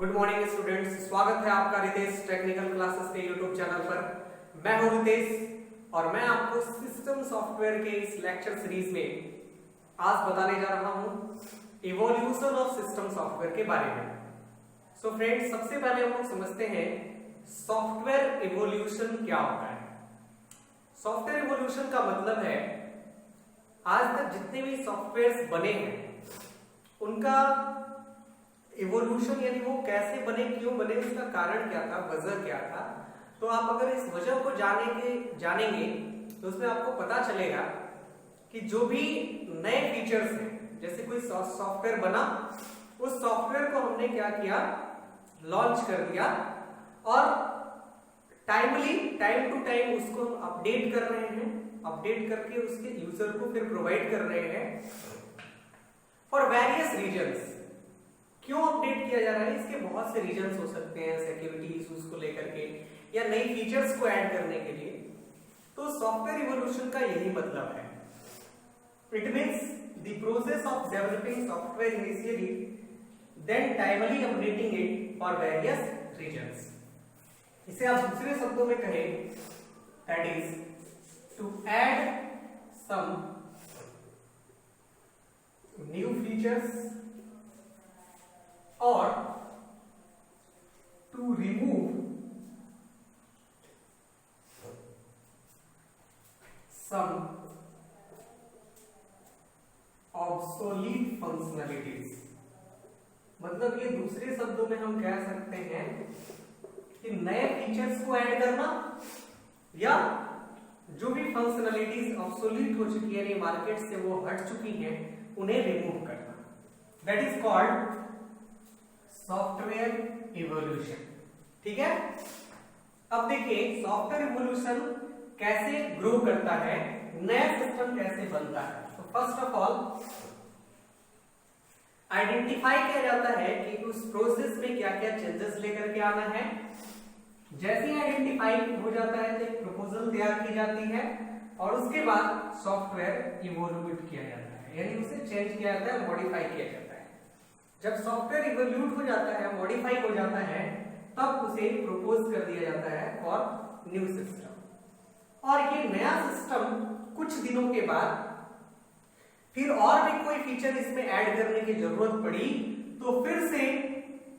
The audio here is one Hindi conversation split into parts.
गुड मॉर्निंग स्टूडेंट्स, स्वागत है आपका रितेश टेक्निकल क्लासेस के यूट्यूब चैनल पर। मैं हूं रितेश और मैं आपको सिस्टम सॉफ्टवेयर के इस लेक्चर सीरीज में आज बताने जा रहा हूं इवोल्यूशन ऑफ सिस्टम सॉफ्टवेयर के बारे में। सो फ्रेंड्स, सबसे पहले हम लोग समझते हैं सॉफ्टवेयर इवोल्यूशन क्या होता है। सॉफ्टवेयर इवोल्यूशन का मतलब है आज तक जितने भी सॉफ्टवेयर्स बने हैं उनका इवोल्यूशन, यानी वो कैसे बने, क्यों बने, उसका कारण क्या था, वजह क्या था। तो आप अगर इस वजह को जानेंगे तो उसमें आपको पता चलेगा कि जो भी नए फीचर्स हैं, जैसे कोई सॉफ्टवेयर बना, उस सॉफ्टवेयर को हमने क्या किया, लॉन्च कर दिया और टाइम टू टाइम उसको हम अपडेट कर रहे हैं, अपडेट करके उसके यूजर को फिर प्रोवाइड कर रहे हैं फॉर वेरियस रीजंस। क्यों अपडेट किया जा रहा है, इसके बहुत से रीजंस हो सकते हैं, सिक्योरिटी इश्यूज को लेकर के या नई फीचर्स को ऐड करने के लिए। तो सॉफ्टवेयर इवोल्यूशन का यही मतलब है। It means the process of developing software initially then timely updating it for various reasons. इसे आप दूसरे शब्दों में कहें, that is to add some new features or to remove some obsolete functionalities। मतलब ये दूसरे शब्दों में हम कह सकते हैं कि नए फीचर्स को ऐड करना या जो भी फंक्शनलिटीज ऑब्सोलीट हो चुकी है, मार्केट से वो हट चुकी हैं, उन्हें रिमूव करना। That is called software evolution. ठीक है, अब देखिए सॉफ्टवेयर इवोल्यूशन कैसे ग्रो करता है, नया सिस्टम कैसे बनता है। तो फर्स्ट ऑफ ऑल आइडेंटिफाई किया जाता है कि उस प्रोसेस में क्या क्या चेंजेस लेकर के आना है। जैसे ही आइडेंटिफाई हो जाता है तो एक प्रपोजल तैयार की जाती है और उसके बाद सॉफ्टवेयर इवोल्यूट किया जाता है, यानी उसे चेंज किया जाता है, मॉडिफाई किया जाता है। जब सॉफ्टवेयर इवोल्यूट हो जाता है, मॉडिफाई हो जाता है, तब उसे प्रपोज कर दिया जाता है फॉर न्यू सिस्टम। और ये नया सिस्टम कुछ दिनों के बाद फिर और भी कोई फीचर इसमें ऐड करने की जरूरत पड़ी तो फिर से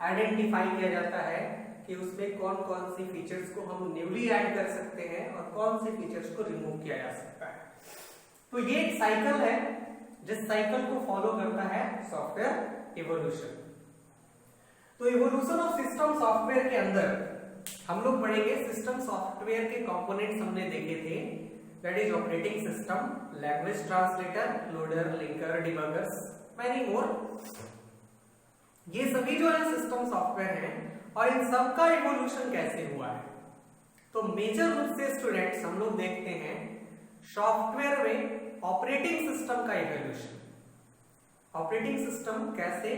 आइडेंटिफाई किया जाता है कि उसमें कौन कौन सी फीचर्स को हम न्यूली ऐड कर सकते हैं और कौन से फीचर्स को रिमूव किया जा सकता है। तो ये एक साइकिल है जिस साइकिल को फॉलो करता है सॉफ्टवेयर इवोल्यूशन। तो इवोल्यूशन ऑफ सिस्टम सॉफ्टवेयर के अंदर हम लोग पढ़ेंगे सिस्टम सॉफ्टवेयर के कंपोनेंट्स हमने देखे थे, that is operating system, language translator, loader, linker, debuggers, many more. ये सभी जो है सिस्टम सॉफ्टवेयर हैं और इन सब का इवोल्यूशन कैसे हुआ है। तो मेजर रूप से स्टूडेंट्स हम लोग देखते हैं सॉफ्टवेयर में ऑपरेटिंग सिस्टम का इवोल्यूशन। ऑपरेटिंग सिस्टम कैसे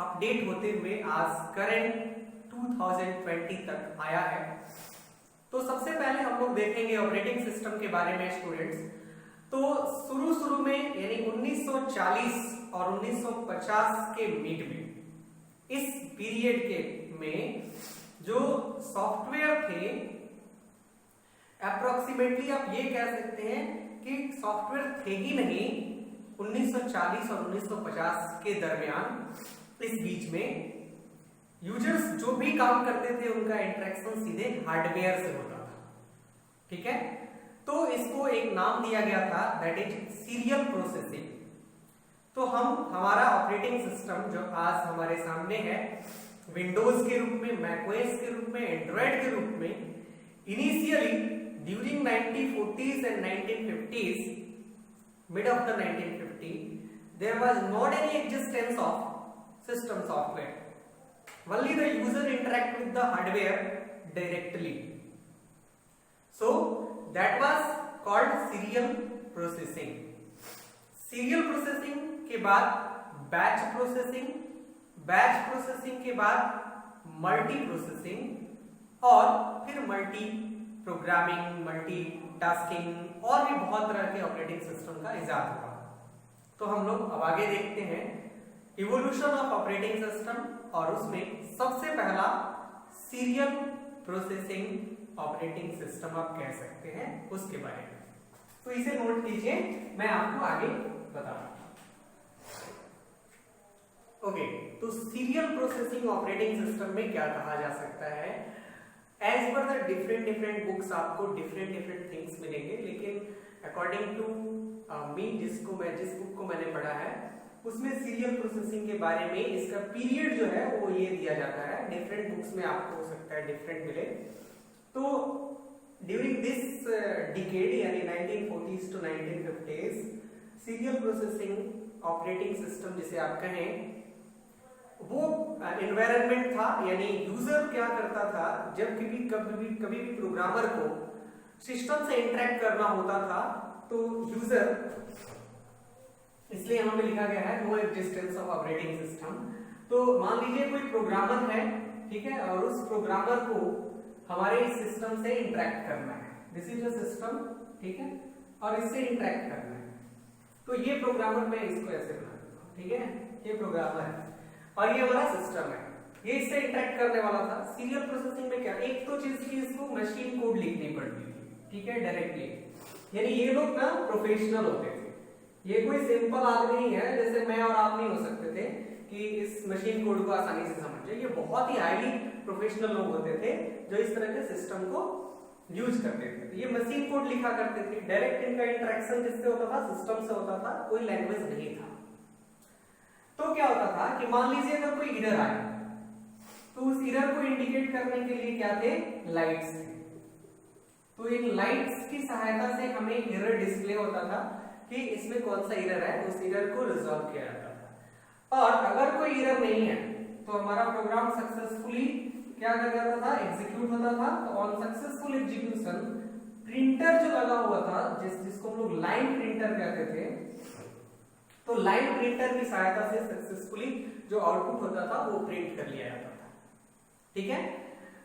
अपडेट होते हुए आज करंट 2020 तक आया है। तो सबसे पहले हम लोग देखेंगे ऑपरेटिंग सिस्टम के बारे में स्टूडेंट्स। तो शुरू में यानी 1940 और 1950 के मिड में, इस पीरियड के में जो सॉफ्टवेयर थे, अप्रोक्सीमेटली आप ये कह सकते हैं कि सॉफ्टवेयर थे ही नहीं 1940 और 1950 के दरमियान। इस बीच में यूजर्स जो भी काम करते थे उनका इंटरेक्शन सीधे हार्डवेयर से होता था। ठीक है, तो इसको एक नाम दिया गया था, दैट इज सीरियल प्रोसेसिंग। तो हमारा ऑपरेटिंग सिस्टम जो आज हमारे सामने है, विंडोज के रूप में, मैकओएस के रूप में, एंड्रॉइड के रूप में, initially during 1940s and 1950s, mid of the 1950, there was not any existence of system software. Only the user interact with the hardware directly. So that was called serial processing. Serial processing के बाद batch processing, batch processing के बाद multi processing और फिर multi प्रोग्रामिंग, मल्टी टास्किंग और भी बहुत तरह के ऑपरेटिंग सिस्टम का इजाद हुआ। तो हम लोग अब आगे देखते हैं इवोल्यूशन ऑफ ऑपरेटिंग सिस्टम और उसमें सबसे पहला सीरियल प्रोसेसिंग ऑपरेटिंग सिस्टम आप कह सकते हैं, उसके बारे में। तो इसे नोट कीजिए, मैं आपको आगे बताऊंगा। ओके, तो सीरियल प्रोसेसिंग ऑपरेटिंग सिस्टम में क्या कहा जा सकता है? As per the different books आपको डिफरेंट थिंग्स मिलेंगे, लेकिन अकॉर्डिंग टू मी जिस बुक को मैंने पढ़ा है उसमें सीरियल प्रोसेसिंग के बारे में इसका पीरियड जो है वो ये दिया जाता है। डिफरेंट बुक्स में आपको हो सकता है डिफरेंट मिले। तो ड्यूरिंग दिस डिकेड यानी 1940s to 1950s serial processing operating system जिसे आप कहें वो एनवायरनमेंट था, यानी यूजर क्या करता था जब कभी भी प्रोग्रामर को सिस्टम से इंटरेक्ट करना होता था तो यूजर, इसलिए यहां पे लिखा गया है no existence of operating system. तो मान लीजिए कोई प्रोग्रामर है, ठीक है, और उस प्रोग्रामर को हमारे इस सिस्टम से इंटरेक्ट करना है। दिस इज अ सिस्टम, ठीक है, और इससे इंटरेक्ट करना है। तो ये प्रोग्रामर, मैं इसको ऐसे बना देता हूं, ठीक है, ये प्रोग्रामर है और ये हमारा सिस्टम है, ये इससे इंटरेक्ट करने वाला था। सीरियल प्रोसेसिंग में क्या, एक तो चीज की इसको मशीन कोड लिखनी पड़ती थी, ठीक है, डायरेक्टली, यानी ये लोग ना प्रोफेशनल होते थे। ये कोई सिंपल आदमी नहीं है, जैसे मैं और आप नहीं हो सकते थे कि इस मशीन कोड को आसानी से समझ जाए। ये बहुत ही हाईली प्रोफेशनल लोग होते थे जो इस तरह के सिस्टम को यूज करते थे। तो ये मशीन कोड लिखा करते थे। डायरेक्ट इनका इंटरेक्शन किससे होता था? सिस्टम से होता था, कोई लैंग्वेज नहीं था। तो क्या होता था कि मान लीजिए अगर कोई एरर आए तो उस एरर को इंडिकेट करने के लिए क्या थे? लाइट्स थे। तो इन लाइट्स की सहायता से हमें एरर डिस्प्ले होता था कि इसमें कौन सा एरर है, उस एरर को रिजॉल्व किया जाता था। और अगर कोई एरर नहीं है तो हमारा प्रोग्राम सक्सेसफुली क्या कर जाता था? एग्जीक्यूट होता था। तो ऑन सक्सेसफुल एग्जीक्यूशन प्रिंटर जो लगा हुआ था, जिसको हम लोग लाइन प्रिंटर कहते थे, तो लाइन प्रिंटर की सहायता से सक्सेसफुली जो आउटपुट होता था वो प्रिंट कर लिया जाता था, ठीक है।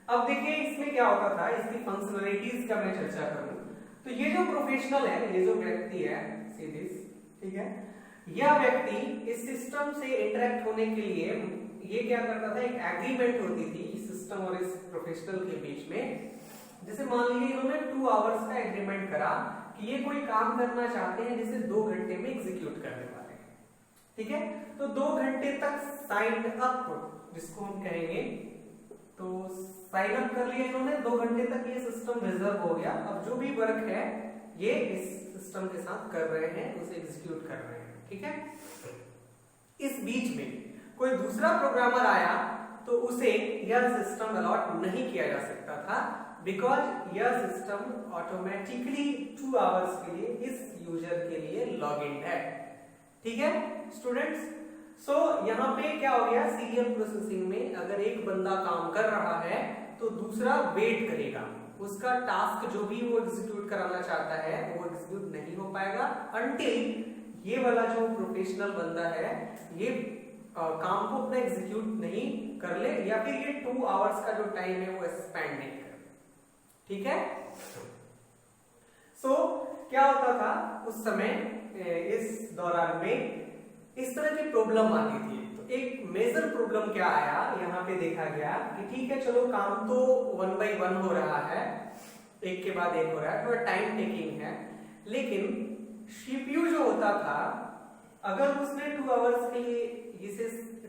अब देखिए इसमें क्या होता था, इसकी फंक्शनलिटीज का मैं चर्चा करूं तो ये जो प्रोफेशनल है, ये जो व्यक्ति है, ठीक है, यह व्यक्ति इस सिस्टम से इंटरेक्ट होने के लिए ये क्या करता था? एक एग्रीमेंट होती थी इस सिस्टम और इस प्रोफेशनल के बीच में। जैसे मान लीजिए इन्होंने 2 आवर्स का एग्रीमेंट करा कि ये कोई काम करना चाहते हैं जिसे 2 घंटे में एग्जीक्यूट करने वाले हैं, ठीक है। तो 2 घंटे तक साइन अप जिसको हम कहेंगे, तो साइन अप कर लिया इन्होंने, 2 घंटे तक ये सिस्टम रिजर्व हो गया। अब जो भी वर्क है ये इस सिस्टम के साथ कर रहे हैं, उसे एग्जीक्यूट कर रहे हैं, ठीक है। इस बीच में कोई दूसरा प्रोग्रामर आया तो उसे यह सिस्टम अलॉट नहीं किया जा सकता था, बिकॉज यह सिस्टम ऑटोमेटिकली 2 आवर्स के लिए इस यूजर के लिए लॉग इन है, ठीक है स्टूडेंट्स। सो यहाँ पे क्या हो गया? सीरियल प्रोसेसिंग में अगर एक बंदा काम कर रहा है तो दूसरा वेट करेगा, उसका टास्क जो भी वो एग्जीक्यूट कराना चाहता है वो एग्जीक्यूट नहीं हो पाएगा अनटिल ये वाला जो प्रोफेशनल बंदा है ये काम को अपना एग्जीक्यूट नहीं कर ले, या फिर ये 2 आवर्स का जो टाइम है वो स्पेंड नहीं करे, ठीक है। सो क्या होता था उस समय, इस दौरान में इस तरह की प्रॉब्लम आती थी। तो एक मेजर प्रॉब्लम क्या आया, यहाँ पे देखा गया कि ठीक है चलो काम तो 1 by 1 हो रहा है, एक के बाद एक हो रहा है, थोड़ा टाइम टेकिंग है, लेकिन सीपीयू जो होता था अगर उसने 2 आवर्स के लिए इसे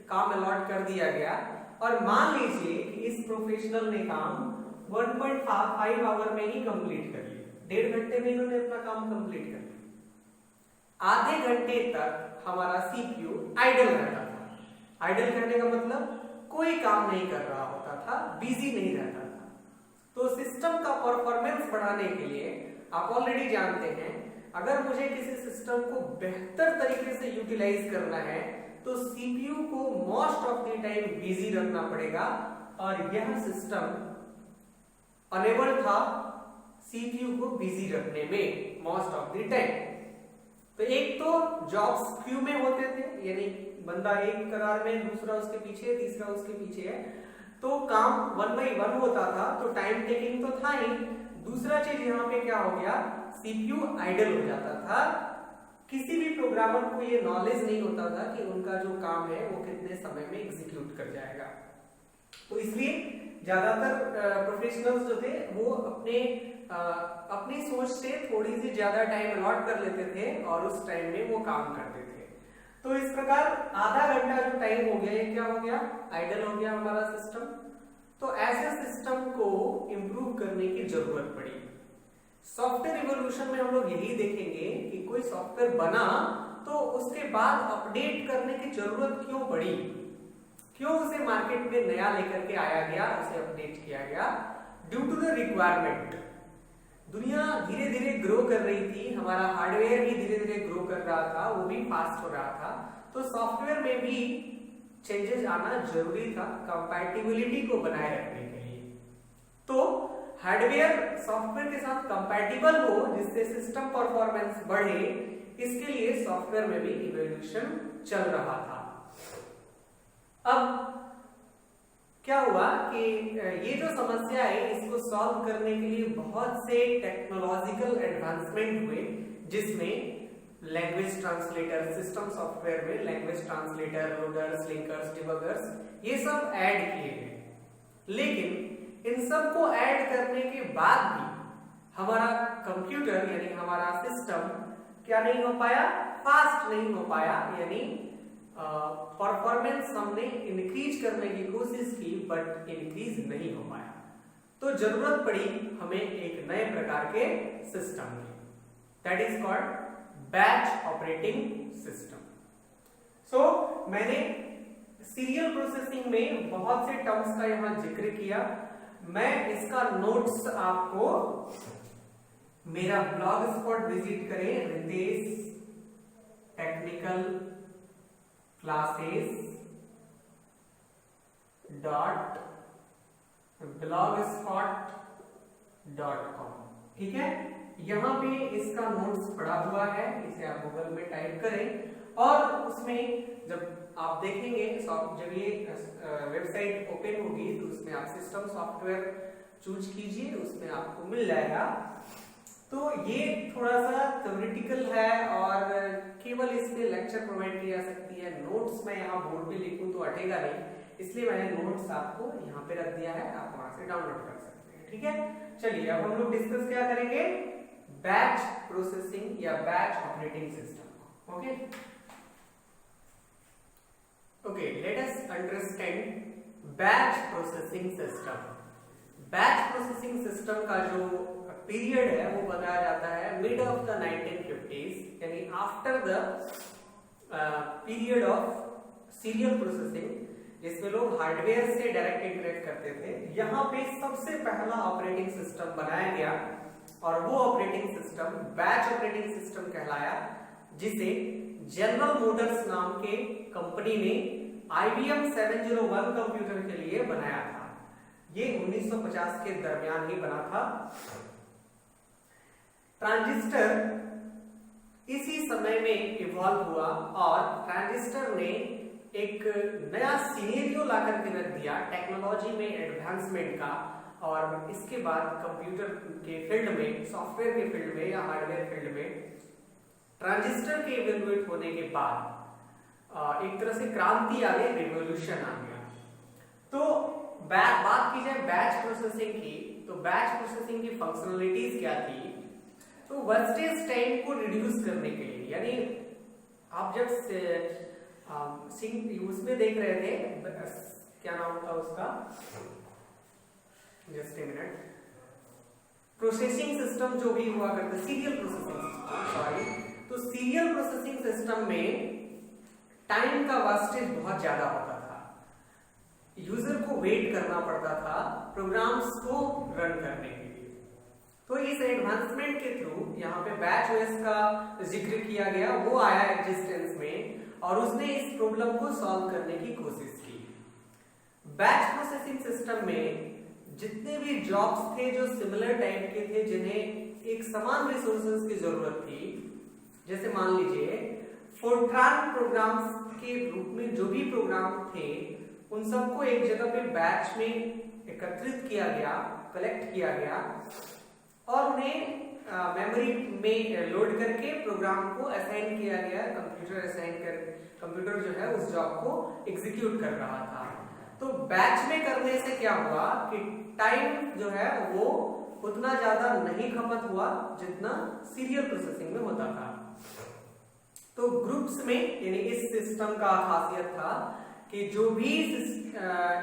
काम अलॉट कर दिया गया और मान लीजिए कि इस प्रोफेशनल ने काम 1.5 आवर में ही कंप्लीट कर लिया, 1.5 घंटे में इन्होंने अपना काम कंप्लीट कर लिया, आधे घंटे तक हमारा सीपीयू आइडल रहता था। आइडल करने का मतलब कोई काम नहीं कर रहा होता था, बिजी नहीं रहता था। तो सिस्टम का परफॉर्मेंस बढ़ाने के लिए आप ऑलरेडी जानते हैं अगर मुझे किसी सिस्टम को बेहतर तरीके से यूटिलाइज करना है तो सीपीयू को most of the time busy रखना पड़ेगा, और यह सिस्टम अनेबल था सीपीयू को बिजी रखने में मोस्ट ऑफ द टाइम। तो एक तो जॉब्स क्यू में होते थे, यानी बंदा एक कतार में, दूसरा उसके पीछे, तीसरा उसके पीछे है, तो काम 1 by 1 होता था, तो टाइम टेकिंग तो था ही। दूसरा चीज यहाँ पे क्या हो गया, सीपीयू आइडल हो जाता था। किसी भी प्रोग्रामर को ये नॉलेज नहीं होता था कि उनका जो काम है वो कितने समय में एग्जीक्यूट कर जाएगा। तो इसलिए ज्यादातर प्रोफेशनल्स जो थे वो अपनी सोच से थोड़ी सी ज्यादा टाइम अलॉट कर लेते थे और उस टाइम में वो काम करते थे। तो इस प्रकार आधा घंटा जो टाइम हो गया, ये क्या हो गया, आइडल हो गया हमारा सिस्टम। तो ऐसे सिस्टम को इंप्रूव करने की जरूरत पड़ी। सॉफ्टवेयर रिवॉल्यूशन में हम लोग यही देखेंगे कि कोई सॉफ्टवेयर बना तो उसके बाद अपडेट करने की जरूरत क्यों पड़ी, क्यों उसे मार्केट में नया लेकर के आया गया, उसे अपडेट किया गया। ड्यू टू द रिक्वायरमेंट, दुनिया धीरे धीरे ग्रो कर रही थी, हमारा हार्डवेयर भी धीरे धीरे ग्रो कर रहा था, वो भी फास्ट हो रहा था, तो सॉफ्टवेयर में भी चेंजेस आना जरूरी था कंपैटिबिलिटी को बनाए रखने के लिए। तो हार्डवेयर सॉफ्टवेयर के साथ कंपैटिबल हो जिससे सिस्टम परफॉर्मेंस बढ़े, इसके लिए सॉफ्टवेयर में भी इवोल्यूशन चल रहा था। अब क्या हुआ कि ये जो समस्या है इसको सॉल्व करने के लिए बहुत से टेक्नोलॉजिकल एडवांसमेंट हुए, जिसमें लैंग्वेज ट्रांसलेटर, सिस्टम सॉफ्टवेयर में language translator, loaders, linkers, debuggers, ये सब ऐड किए गए। लेकिन इन सब को ऐड करने के बाद भी हमारा कंप्यूटर यानी हमारा सिस्टम क्या नहीं हो पाया, फास्ट नहीं हो पाया, यानी परफॉर्मेंस हमने इंक्रीज करने की कोशिश की बट इंक्रीज नहीं हो पाया। तो जरूरत पड़ी हमें एक नए प्रकार के सिस्टम की, that is called batch operating system. So मैंने सीरियल प्रोसेसिंग में बहुत से टर्म्स का यहां जिक्र किया। मैं इसका नोट्स आपको मेरा ब्लॉग स्पॉट विजिट करें, रितेश टेक्निकल क्लासेस .blogspot.com, ठीक है। यहां पे इसका नोट्स पड़ा हुआ है, इसे आप गूगल में टाइप करें और उसमें जब आप देखेंगे, जब ये वेबसाइट ओपन होगी तो उसमें आप सिस्टम सॉफ्टवेयर चूज कीजिए, उसमें आपको मिल जाएगा। तो ये थोड़ा सा थ्योरेटिकल है और केवल इसमें लेक्चर प्रोवाइड की जा सकती है। नोट्स मैं यहाँ बोर्ड पे लिखूं तो अटेगा नहीं, इसलिए मैंने नोट्स आपको यहाँ पे रख दिया है, आप वहां से डाउनलोड कर सकते हैं, ठीक है। चलिए अब हम लोग डिस्कस क्या करेंगे, बैच प्रोसेसिंग या batch operating system. Okay okay, let us understand batch processing system. Batch processing system का जो पीरियड है वो बताया जाता है मिड ऑफ द 1950s, यानी after the period of serial processing, जिसमें लोग हार्डवेयर से डायरेक्ट इंटरेक्ट करते थे। यहाँ पे सबसे पहला ऑपरेटिंग सिस्टम बनाया गया और वो operating system batch operating system कहलाया, जिसे जनरल मोटर्स नाम के कंपनी ने IBM 701 कंप्यूटर के लिए बनाया था। ये 1950 के दरमियान ही बना था। ट्रांजिस्टर इसी समय में इवॉल्व हुआ और ट्रांजिस्टर ने एक नया सिनेरियो लाकर के रख दिया टेक्नोलॉजी में एडवांसमेंट का। और इसके बाद कंप्यूटर के फील्ड में, सॉफ्टवेयर के फील्ड में या हार्डवेयर फील्ड में ट्रांजिस्टर के इवोल्यूट होने के बाद एक तरह से क्रांति आ गई, रिवॉल्यूशन आ गया। तो बात की जाए बैच प्रोसेसिंग की, तो बैच प्रोसेसिंग की फंक्शनलिटीज क्या थी। तो वेस्टेज टाइम को रिड्यूस करने के लिए, यानी आप जब उसमें देख रहे थे, क्या नाम था उसका, just a minute, processing system जो भी हुआ करता, सीरियल प्रोसेसिंग सिस्टम, सॉरी। तो सीरियल प्रोसेसिंग सिस्टम में टाइम का वेस्टेज बहुत ज्यादा होता था, यूजर को वेट करना पड़ता था प्रोग्राम्स को रन करने के लिए। तो इस एडवांसमेंट के थ्रू यहाँ पे बैच ओएस का जिक्र किया गया, वो आया एग्जिस्टेंस में और उसने इस प्रॉब्लम को सॉल्व करने की कोशिश की। बैच प्रोसेसिंग सिस्टम में जितने भी जॉब्स थे जो सिमिलर टाइप के थे, जिन्हें एक समान रिसोर्सेज की जरूरत थी, जैसे मान लीजिए फोर्ट्रान प्रोग्राम्स के रूप में जो भी प्रोग्राम थे, उन सबको एक जगह पे बैच में एकत्रित किया गया, कलेक्ट किया गया और उन्हें मेमोरी में लोड करके प्रोग्राम को असाइन किया गया। कंप्यूटर जो है उस जॉब को एग्जीक्यूट कर रहा था। तो बैच में करने से क्या हुआ कि टाइम जो है वो उतना ज्यादा नहीं खपत हुआ जितना सीरियल प्रोसेसिंग में होता था। तो ग्रुप्स में यानी इस सिस्टम का खासियत था कि जो भी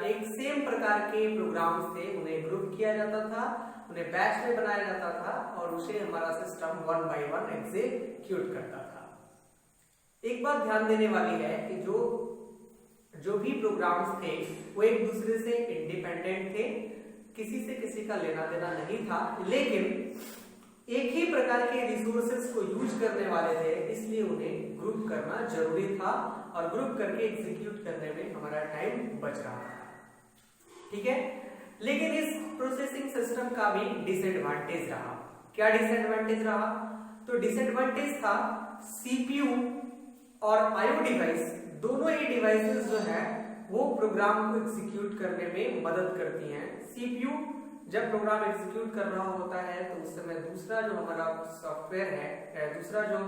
एक सेम प्रकार के प्रोग्राम्स थे उन्हें ग्रुप किया जाता था, उन्हें बैच में बनाया जाता था और उसे हमारा सिस्टम 1 बाय 1 एग्जीक्यूट करता था। एक बात ध्यान देने वाली है कि जो भी प्रोग्राम्स थे वो एक दूसरे से इंडिपेंडेंट थे, किसी से किसी का लेना देना नहीं था, लेकिन एक ही प्रकार के रिसोर्सेज को यूज करने वाले थे, इसलिए उन्हें ग्रुप करना जरूरी था और ग्रुप करके एग्जीक्यूट करने में हमारा टाइम बच रहा था। ठीक है, लेकिन इस प्रोसेसिंग सिस्टम का भी डिसएडवांटेज रहा। क्या डिसएडवांटेज रहा? तो डिसएडवांटेज था सीपीयू और आईओ डिवाइस, दोनों ही डिवाइसेस जो है वो प्रोग्राम को एग्जीक्यूट करने में मदद करती हैं। सीपीयू जब प्रोग्राम एग्जीक्यूट कर रहा होता है तो उस समय दूसरा जो हमारा सॉफ्टवेयर है, दूसरा जो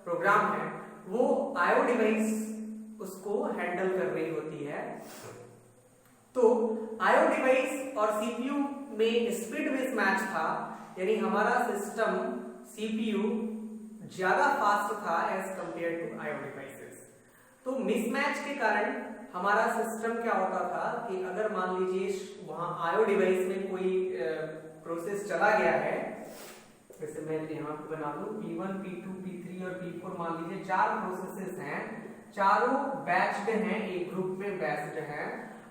प्रोग्राम है, वो आईओ डिवाइस उसको हैंडल कर रही होती है। तो आईओ डिवाइस और सीपीयू में स्पीड मिसमैच था, यानी हमारा सिस्टम सीपीयू ज्यादा फास्ट था as compared to IO devices. तो मिसमैच के कारण हमारा सिस्टम क्या होता था कि अगर मान लीजिए वहां आईओ डिवाइस में कोई प्रोसेस चला गया है, जैसे मैं यहाँ पे बना दूं P1, P2, P3 और P4, मान लीजिए 4 प्रोसेसेस हैं, चारों बैच्ड हैं, एक ग्रुप में बैच्ड हैं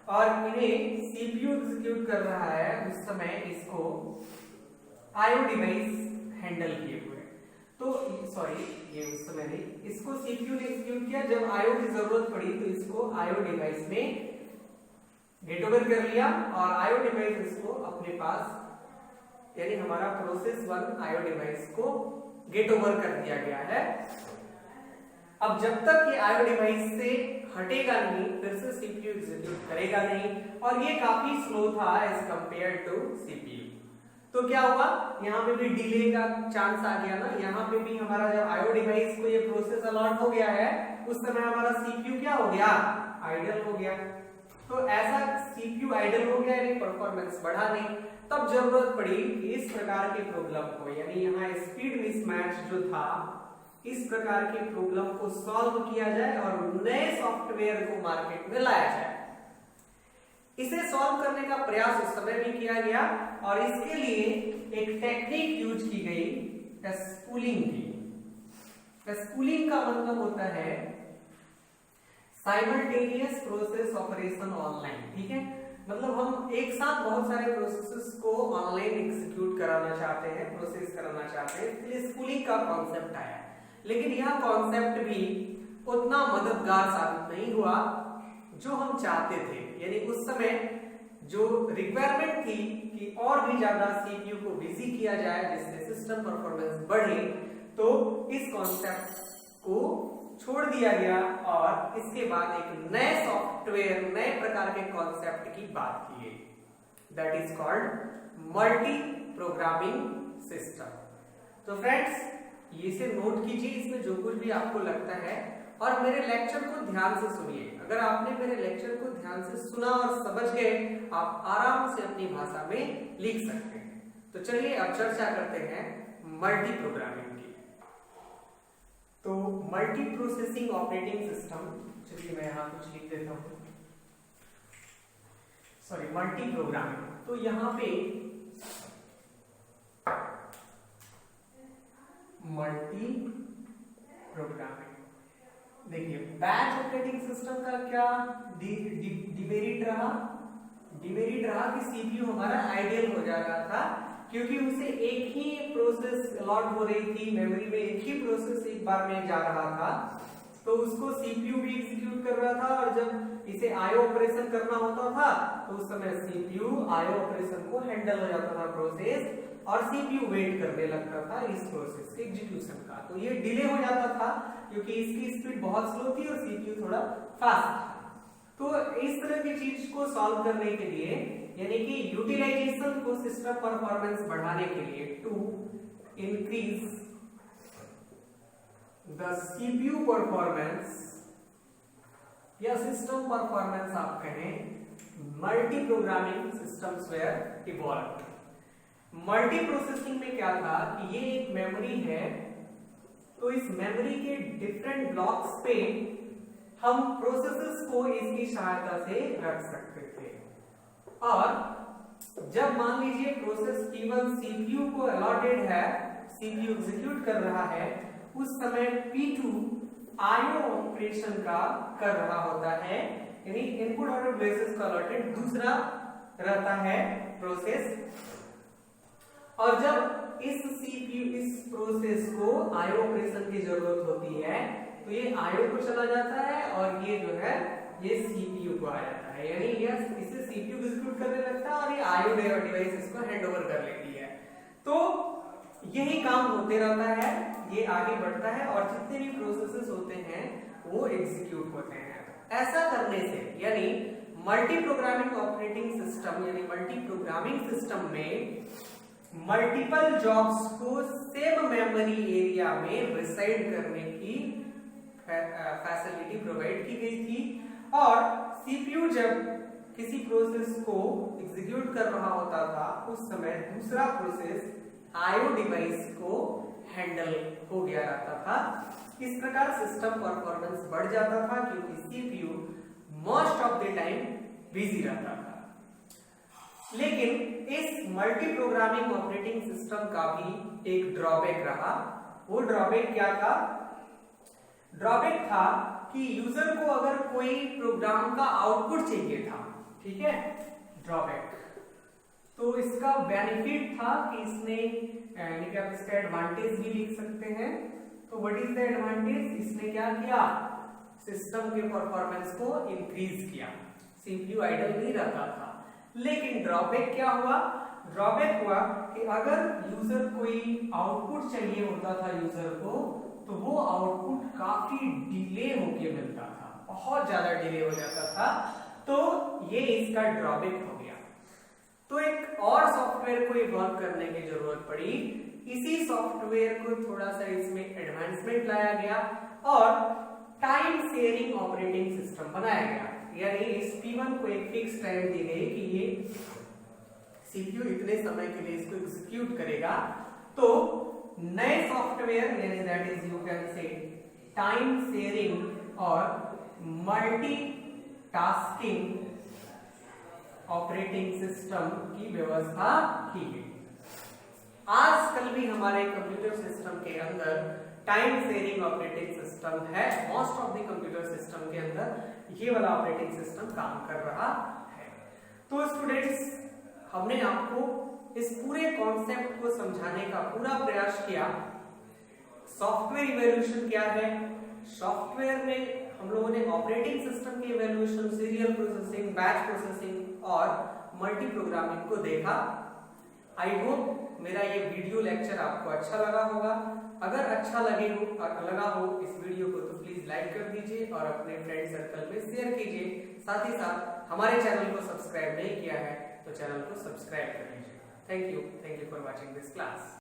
और इन्हें सीपीयू एग्जीक्यूट कर रहा है, उस समय इसको आईओ डिवाइस हैंडल किए हुए, तो सॉरी ये उस समय नहीं, इसको सीपीयू ने एग्जीक्यूट किया, जब आईओ की जरूरत पड़ी तो इसको आईओ डिवाइस में गेट ओवर कर लिया और आईओ डिवाइस इसको अपने पास, यानी हमारा प्रोसेस 1 आईओ डिवाइस को गेट ओवर कर दिया गया है। अब जब तक ये आईओ डिवाइस से हटेगा नहीं, फिर से सीपीयू एग्जीक्यूट करेगा नहीं और ये काफी स्लो था एज कंपेयर टू सीपीयू। तो क्या हुआ, यहाँ पे भी डिले का चांस आ गया ना, यहाँ पे भी हमारा जब आईओ डिवाइस को ये प्रोसेस अलॉट हो गया है, उस समय हमारा सीपीयू क्या हो गया, आइडल हो गया। तो ऐसा सीपीयू आइडल हो गया, यानी परफॉर्मेंस बढ़ा नहीं। तब जरूरत पड़ी इस प्रकार के प्रॉब्लम को, यानी यहाँ स्पीड मिसमैच जो था, इस प्रकार के प्रॉब्लम को सॉल्व किया जाए और नए सॉफ्टवेयर को मार्केट में लाया जाए। इसे सॉल्व करने का प्रयास उस समय भी किया गया और इसके लिए एक टेक्निक यूज की गई स्पूलिंग की। स्पूलिंग का मतलब होता है साइमल्टेनियस प्रोसेस ऑपरेशन ऑनलाइन। ठीक है, मतलब हम एक साथ बहुत सारे प्रोसेसेस को ऑनलाइन एग्जीक्यूट कराना चाहते हैं, प्रोसेस कराना चाहते हैं, इसलिए स्पूलिंग का कॉन्सेप्ट आया। लेकिन यह कॉन्सेप्ट भी उतना मददगार साबित नहीं हुआ जो हम चाहते थे, यानी उस समय जो रिक्वायरमेंट थी कि और भी ज्यादा सीपीयू को बिजी किया जाए जिससे सिस्टम परफॉर्मेंस बढ़े, तो इस कॉन्सेप्ट को छोड़ दिया गया और इसके बाद एक नए सॉफ्टवेयर, नए प्रकार के कॉन्सेप्ट की बात की गई, that is called multi programming system. तो फ्रेंड्स इसे नोट कीजिए, इसमें जो कुछ भी आपको लगता है, और मेरे लेक्चर को ध्यान से सुनिए। अगर आपने मेरे लेक्चर को ध्यान से सुना और समझ गए, आप आराम से अपनी भाषा में लिख सकते हैं। तो चलिए अब चर्चा करते हैं मल्टी प्रोग्रामिंग की। तो मल्टी प्रोसेसिंग ऑपरेटिंग सिस्टम, चलिए मैं यहाँ कुछ लिख देता हूँ, सॉरी मल्टी प्रोग्रामिंग। तो यहाँ पे मल्टी प्रोग्रामिंग, देखिए बैच ऑपरेटिंग सिस्टम का क्या डिमेरिट रहा? डिमेरिट रहा कि सीपीयू हमारा आइडियल हो जा रहा था, क्योंकि उसे एक ही प्रोसेस अलॉट हो रही थी, मेमोरी में एक ही प्रोसेस एक बार में जा रहा था, तो उसको सीपीयू भी एग्जीक्यूट कर रहा था और जब इसे आईओ ऑपरेशन करना होता था तो उस समय सीपीयू आईओ ऑपरेशन को हैंडल हो जाता था प्रोसेस, और सीपीयू वेट करने लगता था इस प्रोसेस के एग्जीक्यूशन का। तो ये डिले हो जाता था क्योंकि इसकी स्पीड बहुत स्लो थी और सीपीयू थोड़ा फास्ट था। तो इस तरह की चीज को सॉल्व करने के लिए, यानी कि यूटिलाइजेशन को, सिस्टम परफॉर्मेंस बढ़ाने के लिए, to increase the CPU performance या सिस्टम परफॉर्मेंस आप कहें, multi programming systems were evolved. Multi processing में क्या था कि ये एक मेमोरी है, तो इस मेमोरी के डिफरेंट ब्लॉक्स पे हम प्रोसेसेस को इसकी सहायता से रख सकते थे। और जब मान लीजिए प्रोसेस P1 CPU को अलॉटेड है, CPU एग्जीक्यूट कर रहा है, उस समय P2 IO ऑपरेशन का कर रहा होता है, यानी इनपुट आउटपुट बेसिस का अलॉटेड दूसरा रहता है प्रोसेस। और जब इस CPU इस प्रोसेस को IO ऑपरेशन की जरूरत होती है तो ये IO को चला जाता है और ये जो है ये CPU को आ जाता है, यानी ये इसे CPU एग्जीक्यूट करने लगता है और ये IO डिवाइस इसको हैंड ओवर कर लेती है। तो यही काम होते रहता है, ये आगे बढ़ता है और जितने भी प्रोसेसेस होते हैं वो एग्जीक्यूट होते हैं। ऐसा करने से यानी मल्टी प्रोग्रामिंग ऑपरेटिंग सिस्टम यानी मल्टी प्रोग्रामिंग सिस्टम में मल्टीपल जॉब्स को सेम मेमोरी एरिया में रिसाइड करने की फैसिलिटी प्रोवाइड की गई थी। और सीपीयू जब किसी प्रोसेस को एग्जीक्यूट कर रहा होता था उस समय दूसरा प्रोसेस आईओ डिवाइस को हैंडल हो गया रहता था। इस प्रकार सिस्टम परफॉर्मेंस बढ़ जाता था क्योंकि CPU most of the time busy रहता था। लेकिन इस मल्टी प्रोग्रामिंग ऑपरेटिंग सिस्टम का भी एक ड्रॉबैक रहा। वो ड्रॉबैक क्या था? ड्रॉबैक था कि यूजर को अगर कोई प्रोग्राम का आउटपुट चाहिए था, ठीक है, ड्रॉबैक, तो इसका बेनिफिट था कि इसने यानी कि आप इसका एडवांटेज भी लिख सकते हैं। तो व्हाट इज द एडवांटेज? इसने क्या किया? सिस्टम के परफॉर्मेंस को इंक्रीज किया, सीपीयू आइडल नहीं रहता था। लेकिन ड्रॉबैक क्या हुआ? ड्रॉबैक हुआ कि अगर यूजर कोई आउटपुट चाहिए होता था यूजर को, तो वो आउटपुट काफी डिले होके मिलता था, बहुत ज्यादा डिले हो जाता था। तो ये इसका ड्रॉबैक हो गया। तो एक और सॉफ्टवेयर को इवॉल्व करने की जरूरत पड़ी। इसी सॉफ्टवेयर को थोड़ा सा इसमें एडवांसमेंट लाया गया और टाइम शेयरिंग ऑपरेटिंग सिस्टम बनाया गया। यानी इस P1 को एक फिक्स टाइम दी गई कि ये सीपीयू इतने समय के लिए इसको एग्जीक्यूट करेगा। तो नए सॉफ्टवेयर यानी that is you can say time sharing और मल्टी टास्किंग ऑपरेटिंग सिस्टम की व्यवस्था की गई। आजकल भी हमारे कंप्यूटर सिस्टम के अंदर टाइम शेयरिंग ऑपरेटिंग सिस्टम है। Most of the computer system के अंदर ये वाला ऑपरेटिंग सिस्टम काम कर रहा है। तो स्टूडेंट्स, हमने आपको इस पूरे कॉन्सेप्ट को समझाने का पूरा प्रयास किया। सॉफ्टवेयर इवोल्यूशन क्या है? सॉफ्टवेयर में हम लोगों ने ऑपरेटिंग सिस्टम की evolution, serial processing, batch processing और मल्टी प्रोग्रामिंग को देखा। आई होप मेरा ये वीडियो लेक्चर आपको अच्छा लगा होगा। अगर अच्छा लगा हो इस वीडियो को तो प्लीज लाइक कर दीजिए और अपने फ्रेंड सर्कल में शेयर कीजिए। साथ ही साथ हमारे चैनल को सब्सक्राइब नहीं किया है तो चैनल को सब्सक्राइब कर लीजिए। Thank you for watching this class.